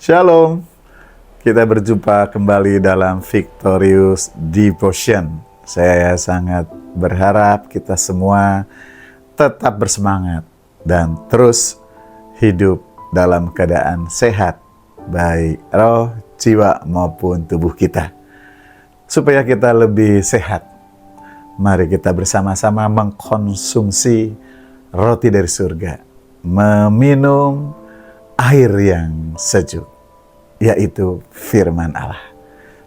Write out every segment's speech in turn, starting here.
Shalom, kita berjumpa kembali dalam Victorious Devotion. Saya sangat berharap kita semua tetap bersemangat dan terus hidup dalam keadaan sehat, baik roh, jiwa maupun tubuh kita. Supaya kita lebih sehat, mari kita bersama-sama mengkonsumsi roti dari surga, meminum air yang sejuk, yaitu firman Allah.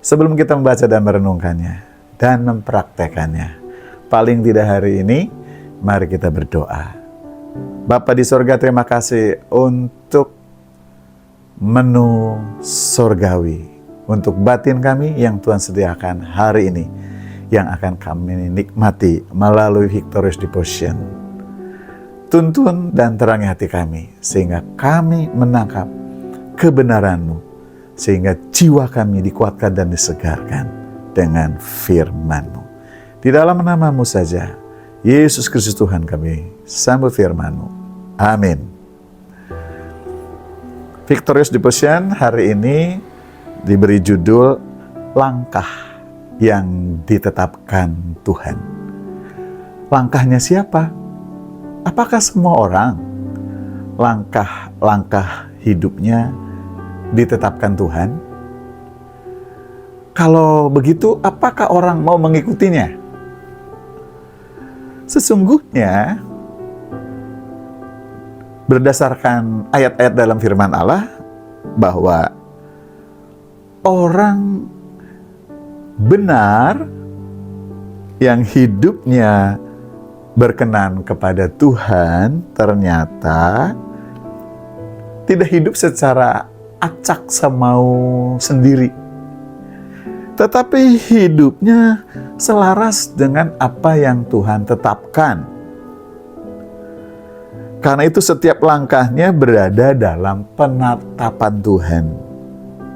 Sebelum kita membaca dan merenungkannya dan mempraktekannya, paling tidak hari ini, mari kita berdoa. Bapa di sorga, terima kasih untuk menu surgawi, untuk batin kami yang Tuhan sediakan hari ini, yang akan kami nikmati melalui Victorious Devotion. Tuntun dan terangi hati kami, sehingga kami menangkap kebenaran-Mu, sehingga jiwa kami dikuatkan dan disegarkan dengan firman-Mu. Di dalam nama-Mu saja, Yesus Kristus Tuhan kami, sambut firman-Mu. Amin. Victorious Devotion hari ini diberi judul Langkah yang Ditetapkan Tuhan. Langkahnya siapa? Apakah semua orang langkah-langkah hidupnya ditetapkan Tuhan? Kalau begitu, apakah orang mau mengikutinya? Sesungguhnya, berdasarkan ayat-ayat dalam firman Allah, bahwa orang benar yang hidupnya berkenan kepada Tuhan ternyata tidak hidup secara acak semau sendiri, tetapi hidupnya selaras dengan apa yang Tuhan tetapkan. Karena itu setiap langkahnya berada dalam penetapan Tuhan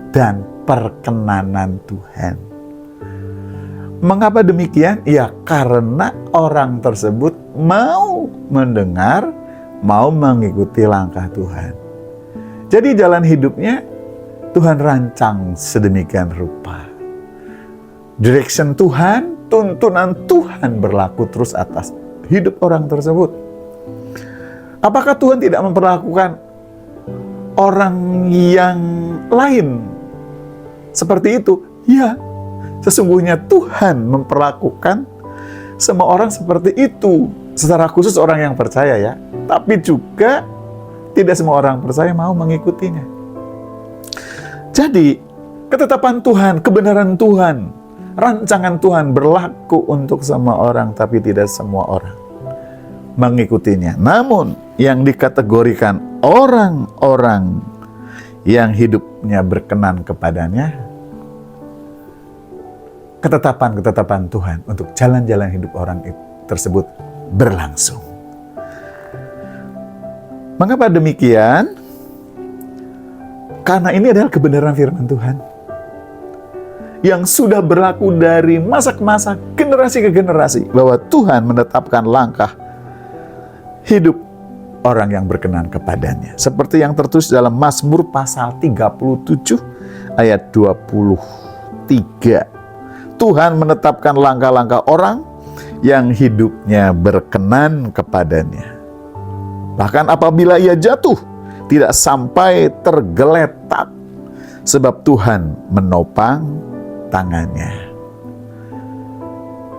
dan perkenanan Tuhan. Mengapa demikian? Ya karena orang tersebut mau mendengar, mau mengikuti langkah Tuhan. Jadi jalan hidupnya Tuhan rancang sedemikian rupa. Direction Tuhan, tuntunan Tuhan berlaku terus atas hidup orang tersebut. Apakah Tuhan tidak memperlakukan orang yang lain seperti itu? Ya. Sesungguhnya Tuhan memperlakukan semua orang seperti itu. Secara khusus orang yang percaya ya. Tapi juga tidak semua orang percaya mau mengikutinya. Jadi ketetapan Tuhan, kebenaran Tuhan, rancangan Tuhan berlaku untuk semua orang, tapi tidak semua orang mengikutinya. Namun yang dikategorikan orang-orang yang hidupnya berkenan kepadanya, ketetapan-ketetapan Tuhan untuk jalan-jalan hidup orang tersebut berlangsung. Mengapa demikian? Karena ini adalah kebenaran firman Tuhan yang sudah berlaku dari masa ke masa, generasi ke generasi, bahwa Tuhan menetapkan langkah hidup orang yang berkenan kepadanya. Seperti yang tertulis dalam Mazmur pasal 37 ayat 23. Tuhan menetapkan langkah-langkah orang yang hidupnya berkenan kepadanya. Bahkan apabila ia jatuh, tidak sampai tergeletak, sebab Tuhan menopang tangannya.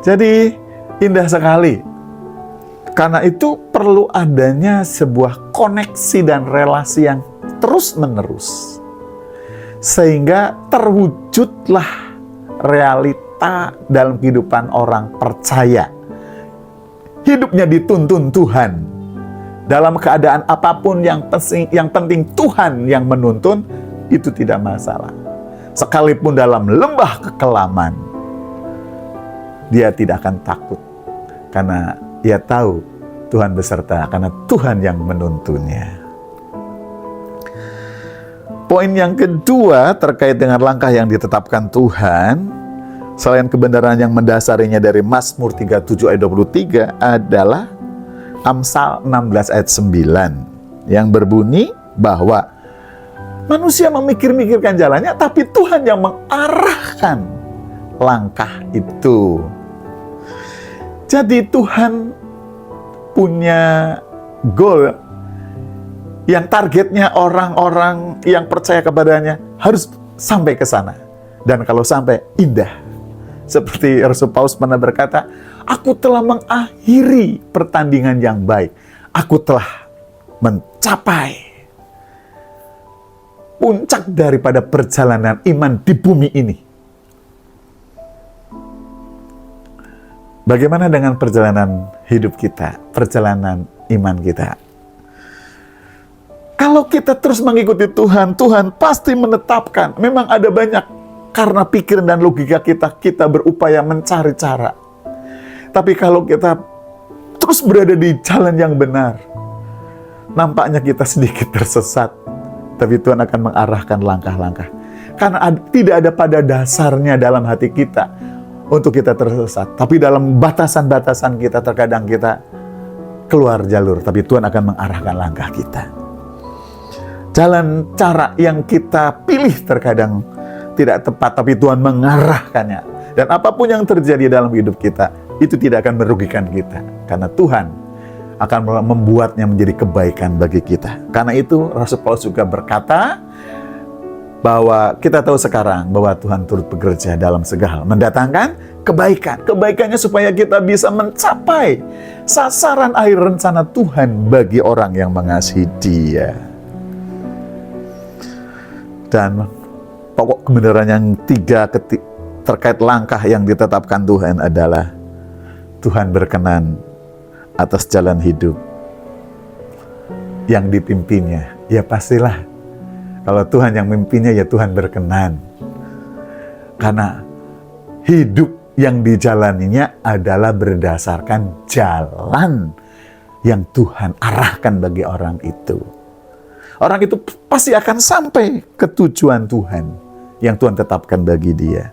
Jadi indah sekali. Karena itu perlu adanya sebuah koneksi dan relasi yang terus-menerus, sehingga terwujudlah realita dalam kehidupan orang percaya. Hidupnya dituntun Tuhan. Dalam keadaan apapun yang penting Tuhan yang menuntun, itu tidak masalah. Sekalipun dalam lembah kekelaman, dia tidak akan takut. Karena ia tahu Tuhan beserta, karena Tuhan yang menuntunnya. Poin yang kedua terkait dengan langkah yang ditetapkan Tuhan, selain kebenaran yang mendasarinya dari Mazmur 37 ayat 23 adalah Amsal 16 ayat 9 yang berbunyi bahwa Manusia memikir-mikirkan jalannya, tapi Tuhan yang mengarahkan langkah itu. Jadi Tuhan punya goal yang targetnya orang-orang yang percaya kepadanya harus sampai ke sana. Dan kalau sampai, indah. Seperti Rasul Paulus pernah berkata, aku telah mengakhiri pertandingan yang baik. Aku telah mencapai puncak daripada perjalanan iman di bumi ini. Bagaimana dengan perjalanan hidup kita, perjalanan iman kita? Kalau kita terus mengikuti Tuhan, Tuhan pasti menetapkan. Memang ada banyak karena pikiran dan logika kita berupaya mencari cara. Tapi kalau kita terus berada di jalan yang benar, nampaknya kita sedikit tersesat. Tapi Tuhan akan mengarahkan langkah-langkah. Karena tidak ada pada dasarnya dalam hati kita untuk kita tersesat. Tapi dalam batasan-batasan kita, terkadang kita keluar jalur. Tapi Tuhan akan mengarahkan langkah kita. Jalan cara yang kita pilih terkadang tidak tepat, tapi Tuhan mengarahkannya. Dan apapun yang terjadi dalam hidup kita, itu tidak akan merugikan kita. Karena Tuhan akan membuatnya menjadi kebaikan bagi kita. Karena itu Rasul Paulus juga berkata bahwa kita tahu sekarang bahwa Tuhan turut bekerja dalam segala hal, mendatangkan kebaikan. Kebaikannya supaya kita bisa mencapai sasaran akhir rencana Tuhan bagi orang yang mengasihi Dia. Dan pokok kebenaran yang tiga terkait langkah yang ditetapkan Tuhan adalah Tuhan berkenan atas jalan hidup yang dipimpinnya. Ya pastilah, kalau Tuhan yang memimpinnya, ya Tuhan berkenan. Karena hidup yang dijalaninya adalah berdasarkan jalan yang Tuhan arahkan bagi orang itu. Orang itu pasti akan sampai ke tujuan Tuhan yang Tuhan tetapkan bagi dia.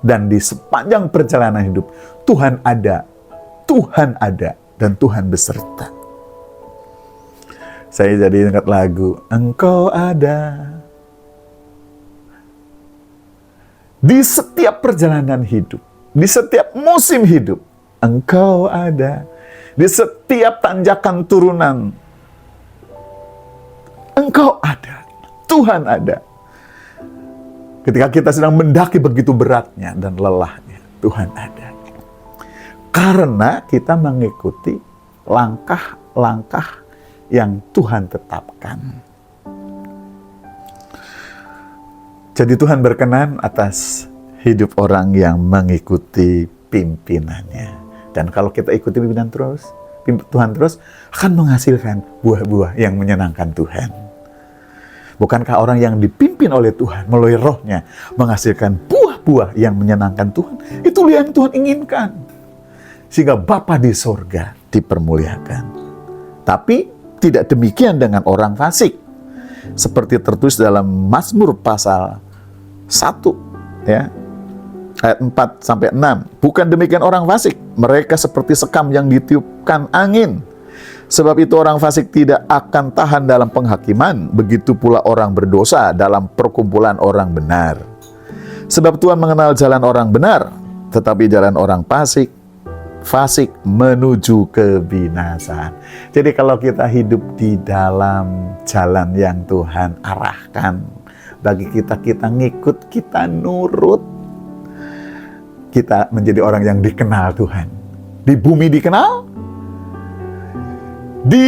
Dan di sepanjang perjalanan hidup, Tuhan ada, dan Tuhan beserta. Saya jadi ingat lagu, Engkau ada. Di setiap perjalanan hidup, di setiap musim hidup, Engkau ada. Di setiap tanjakan turunan, Engkau ada. Tuhan ada. Ketika kita sedang mendaki begitu beratnya dan lelahnya, Tuhan ada. Karena kita mengikuti langkah-langkah yang Tuhan tetapkan. Jadi Tuhan berkenan atas hidup orang yang mengikuti pimpinannya. Dan kalau kita ikuti pimpinan terus, Tuhan terus akan menghasilkan buah-buah yang menyenangkan Tuhan. Bukankah orang yang dipimpin oleh Tuhan melalui rohnya menghasilkan buah-buah yang menyenangkan Tuhan? Itulah yang Tuhan inginkan. Sehingga Bapa di sorga dipermuliakan. Tapi tidak demikian dengan orang fasik. Seperti tertulis dalam Mazmur pasal 1, ya, ayat 4-6. Bukan demikian orang fasik. Mereka seperti sekam yang ditiupkan angin. Sebab itu orang fasik tidak akan tahan dalam penghakiman. Begitu pula orang berdosa dalam perkumpulan orang benar. Sebab Tuhan mengenal jalan orang benar, tetapi jalan orang fasik menuju kebinasaan. Jadi kalau kita hidup di dalam jalan yang Tuhan arahkan, bagi kita ngikut, kita nurut, kita menjadi orang yang dikenal Tuhan. Di bumi dikenal, di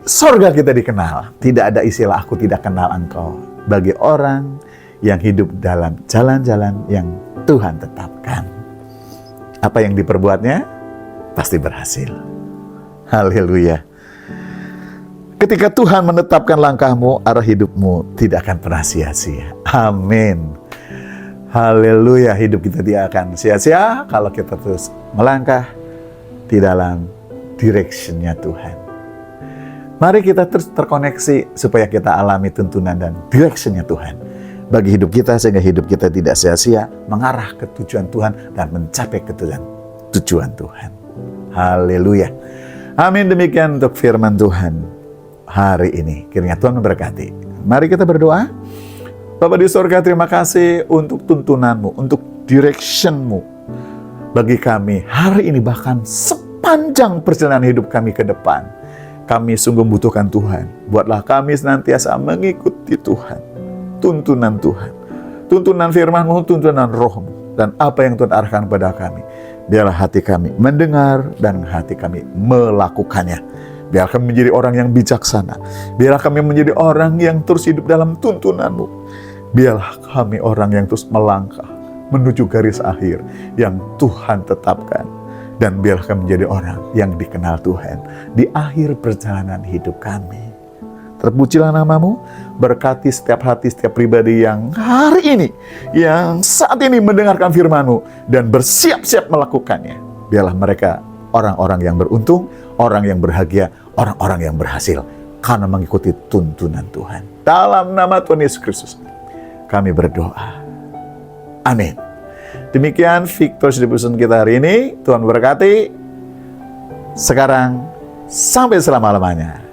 sorga kita dikenal. Tidak ada istilah aku tidak kenal engkau. Bagi orang yang hidup dalam jalan-jalan yang Tuhan tetapkan. Apa yang diperbuatnya pasti berhasil. Haleluya. Ketika Tuhan menetapkan langkahmu, arah hidupmu tidak akan pernah sia-sia. Amin. Haleluya. Hidup kita tidak akan sia-sia kalau kita terus melangkah di dalam direction-nya Tuhan. Mari kita terus terkoneksi supaya kita alami tuntunan dan direction-nya Tuhan bagi hidup kita, sehingga hidup kita tidak sia-sia, mengarah ke tujuan Tuhan dan mencapai ke tujuan Tuhan. Haleluya. Amin. Demikian untuk firman Tuhan hari ini. Kiranya Tuhan memberkati. Mari kita berdoa. Bapa di surga, terima kasih untuk tuntunanmu, untuk direction-mu bagi kami hari ini, bahkan sepanjang perjalanan hidup kami ke depan. Kami sungguh membutuhkan Tuhan. Buatlah kami senantiasa mengikuti Tuhan, tuntunan Tuhan, tuntunan firman-Mu, tuntunan Roh-Mu, dan apa yang Tuhan arahkan kepada kami. Biarlah hati kami mendengar dan hati kami melakukannya. Biar kami menjadi orang yang bijaksana. Biarlah kami menjadi orang yang terus hidup dalam tuntunan-Mu. Biarlah kami orang yang terus melangkah menuju garis akhir yang Tuhan tetapkan. Dan biarlah kami menjadi orang yang dikenal Tuhan di akhir perjalanan hidup kami. Terpujilah nama-Mu, berkati setiap hati, setiap pribadi yang hari ini, yang saat ini mendengarkan firman-Mu dan bersiap-siap melakukannya. Biarlah mereka orang-orang yang beruntung, orang yang berbahagia, orang-orang yang berhasil karena mengikuti tuntunan Tuhan. Dalam nama Tuhan Yesus Kristus, kami berdoa. Amin. Demikian Victorious Devotion kita hari ini. Tuhan berkati. Sekarang sampai selama-lamanya.